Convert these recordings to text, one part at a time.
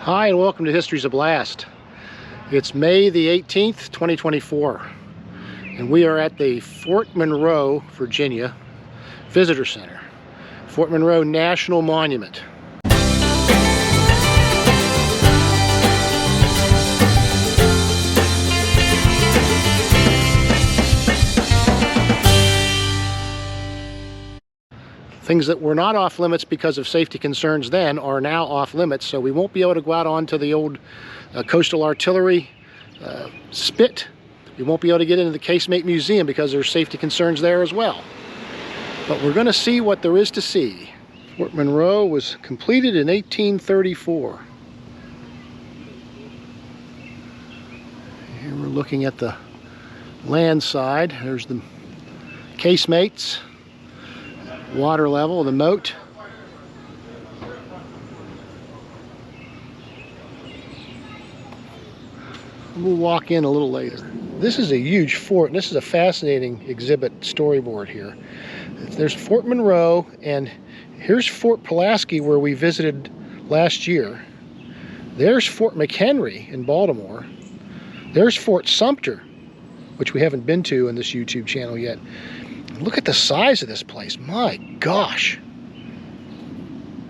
Hi and welcome to History's a Blast. It's May the 18th, 2024, and we are at the Fort Monroe, Virginia Visitor Center. Fort Monroe National Monument. Things that were not off limits because of safety concerns then are now off limits, so we won't be able to go out onto the old coastal artillery spit. We won't be able to get into the Casemate Museum because there's safety concerns there as well. But we're going to see what there is to see. Fort Monroe was completed in 1834. Here we're looking at the land side. There's the casemates. Water level, the moat. We'll walk in a little later. This is a huge fort, and this is a fascinating exhibit storyboard here. There's Fort Monroe, and here's Fort Pulaski, where we visited last year. There's Fort McHenry in Baltimore. There's Fort Sumter, which we haven't been to in this YouTube channel yet. Look at the size of this place. My gosh.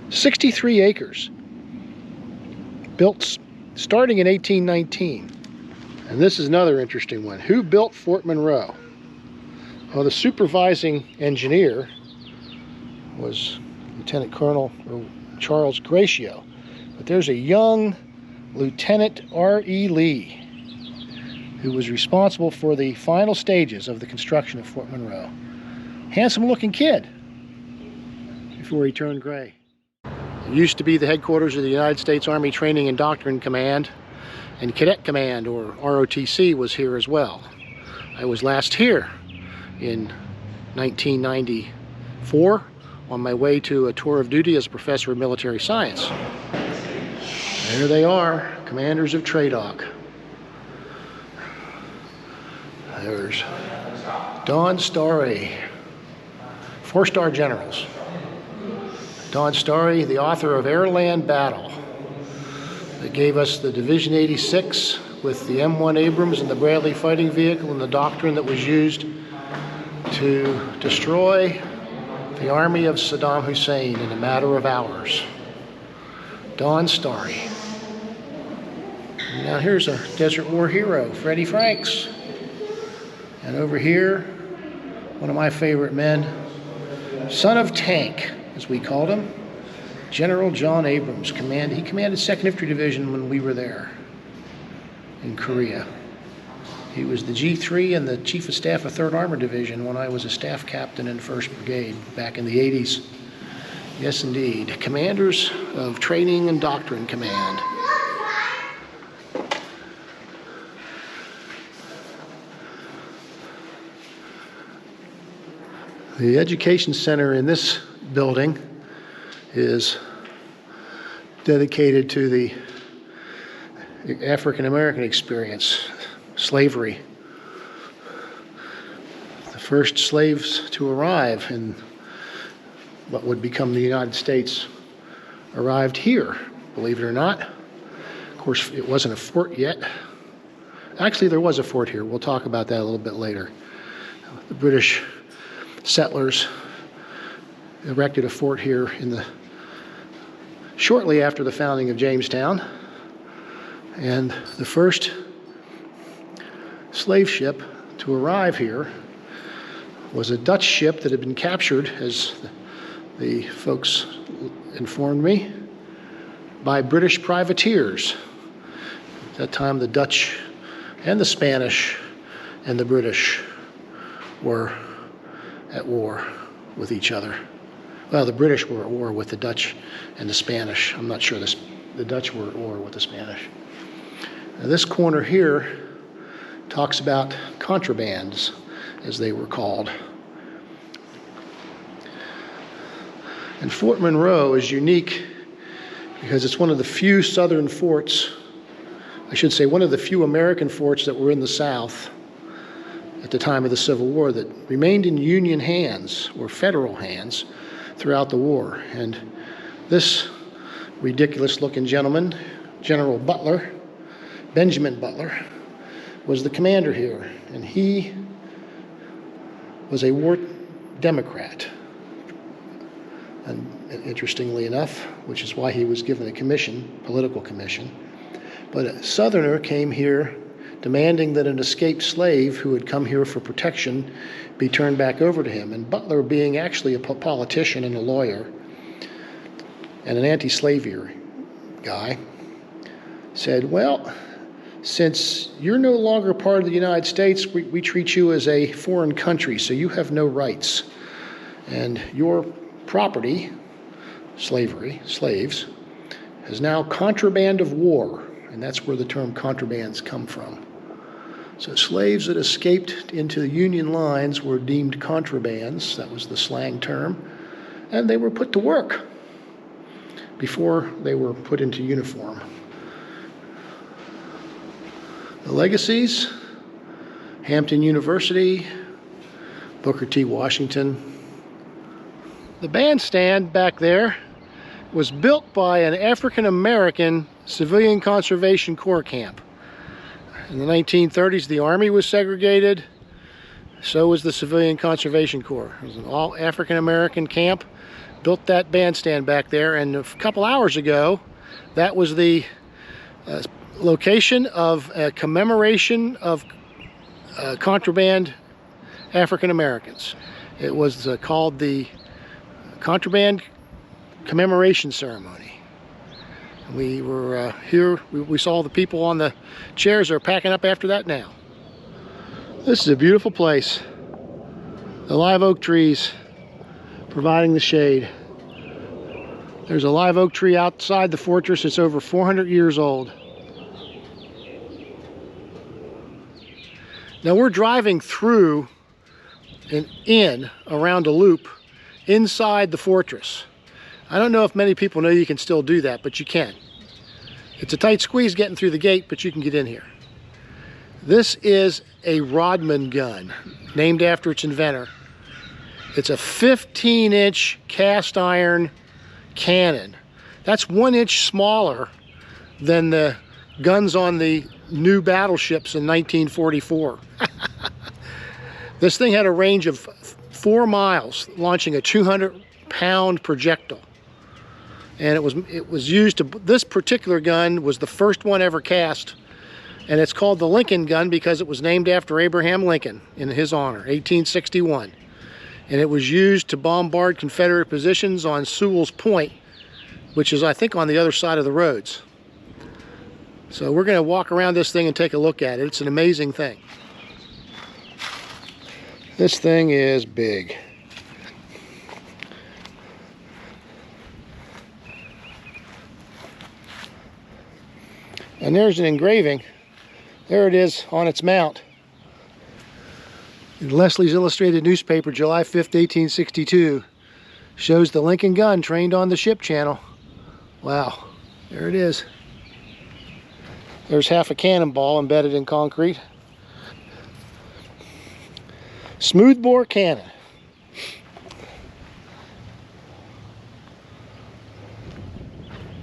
63 acres. Built starting in 1819. And this is another interesting one. Who built Fort Monroe? Well, the supervising engineer was Lieutenant Colonel Charles Gratio. But there's a young Lieutenant R.E. Lee who was responsible for the final stages of the construction of Fort Monroe. Handsome looking kid before he turned gray. It used to be the headquarters of the United States Army Training and Doctrine Command, and Cadet Command, or ROTC, was here as well. I was last here in 1994 on my way to a tour of duty as a professor of military science. There they are, commanders of TRADOC. There's Don Starry. 4-star generals. Don Starry, the author of Airland Battle, that gave us the Division 86 with the M1 Abrams and the Bradley fighting vehicle and the doctrine that was used to destroy the army of Saddam Hussein in a matter of hours. Don Starry. And now here's a Desert War hero, Freddie Franks. And over here, one of my favorite men, son of tank, as we called him, General John Abrams. He commanded 2nd Infantry Division when we were there in Korea. He was the G3 and the Chief of Staff of 3rd Armored Division when I was a staff captain in 1st Brigade back in the 80s. Yes, indeed. Commanders of Training and Doctrine Command. The education center in this building is dedicated to the African American experience, slavery. The first slaves to arrive in what would become the United States arrived here, believe it or not. Of course, it wasn't a fort yet. Actually, there was a fort here. We'll talk about that a little bit later. The British settlers erected a fort here shortly after the founding of Jamestown, and the first slave ship to arrive here was a Dutch ship that had been captured, as the folks informed me, by British privateers. At that time, the Dutch and the Spanish and the British were at war with each other. Well, the British were at war with the Dutch and the Spanish. I'm not sure the Dutch were at war with the Spanish. Now, this corner here talks about contrabands, as they were called. And Fort Monroe is unique because it's one of the few southern forts, I should say one of the few American forts that were in the South at the time of the Civil War that remained in Union hands, or federal hands, throughout the war. And this ridiculous looking gentleman General Butler, Benjamin Butler, was the commander here, and he was a war Democrat. And interestingly enough, which is why he was given a commission, political commission. But a Southerner came here demanding that an escaped slave who had come here for protection be turned back over to him. And Butler, being actually a politician and a lawyer and an anti-slavery guy, said, well, since you're no longer part of the United States, we treat you as a foreign country, so you have no rights. And your property, slaves, is now contraband of war, and that's where the term contrabands come from. So slaves that escaped into the Union lines were deemed contrabands, that was the slang term, and they were put to work before they were put into uniform. The legacies: Hampton University, Booker T. Washington. The bandstand back there was built by an African-American civilian conservation corps camp. In the 1930s, the Army was segregated, so was the Civilian Conservation Corps. It was an all African-American camp, built that bandstand back there, and a couple hours ago, that was the location of a commemoration of contraband African-Americans. It was called the Contraband Commemoration Ceremony. We were here, we saw the people on the chairs are packing up after that now. This is a beautiful place. The live oak trees providing the shade. There's a live oak tree outside the fortress. It's over 400 years old. Now we're driving through and in around a loop inside the fortress. I don't know if many people know you can still do that, but you can. It's a tight squeeze getting through the gate, but you can get in here. This is a Rodman gun, named after its inventor. It's a 15-inch cast iron cannon. That's 1 inch smaller than the guns on the new battleships in 1944. This thing had a range of 4 miles, launching a 200-pound projectile. And it was used to, this particular gun was the first one ever cast, and it's called the Lincoln gun because it was named after Abraham Lincoln in his honor, 1861. And it was used to bombard Confederate positions on Sewell's Point, which is, I think, on the other side of the roads. So we're going to walk around this thing and take a look at it. It's an amazing thing. This thing is big. And there's an engraving. There it is on its mount. In Leslie's Illustrated Newspaper, July 5th, 1862, shows the Lincoln gun trained on the ship channel. Wow, there it is. There's half a cannonball embedded in concrete. Smoothbore cannon.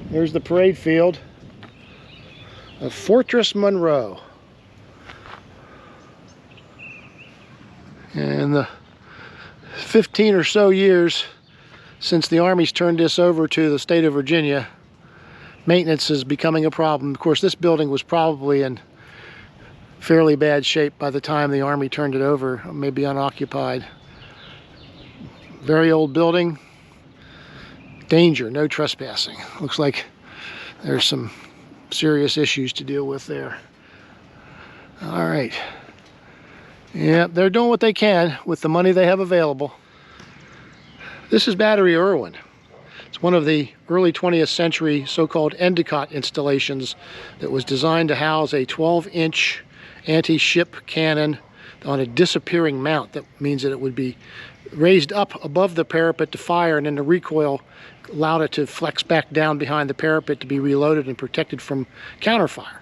There's the parade field of Fort Monroe. And the 15 or so years since the Army's turned this over to the state of Virginia, maintenance is becoming a problem. Of course, this building was probably in fairly bad shape by the time the Army turned it over, maybe unoccupied. Very old building. Danger, no trespassing. Looks like there's some serious issues to deal with there. All right. Yeah, they're doing what they can with the money they have available. This is Battery Irwin. It's one of the early 20th century so-called Endicott installations that was designed to house a 12-inch anti-ship cannon on a disappearing mount. That means that it would be raised up above the parapet to fire, and then the recoil allowed it to flex back down behind the parapet to be reloaded and protected from counterfire.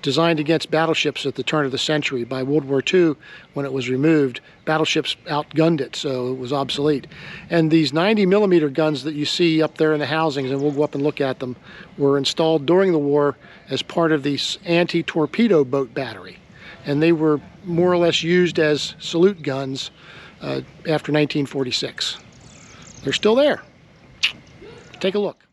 designed against battleships at the turn of the century. By World War II, when it was removed, battleships outgunned it, so it was obsolete. And these 90mm guns that you see up there in the housings, and we'll go up and look at them, were installed during the war as part of the anti-torpedo boat battery. And they were more or less used as salute guns after 1946. They're still there. Take a look.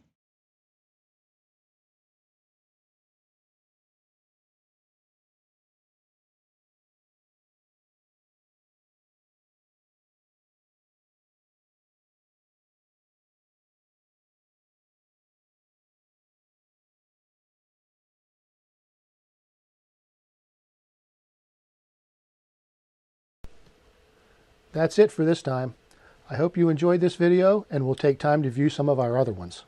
That's it for this time. I hope you enjoyed this video and will take time to view some of our other ones.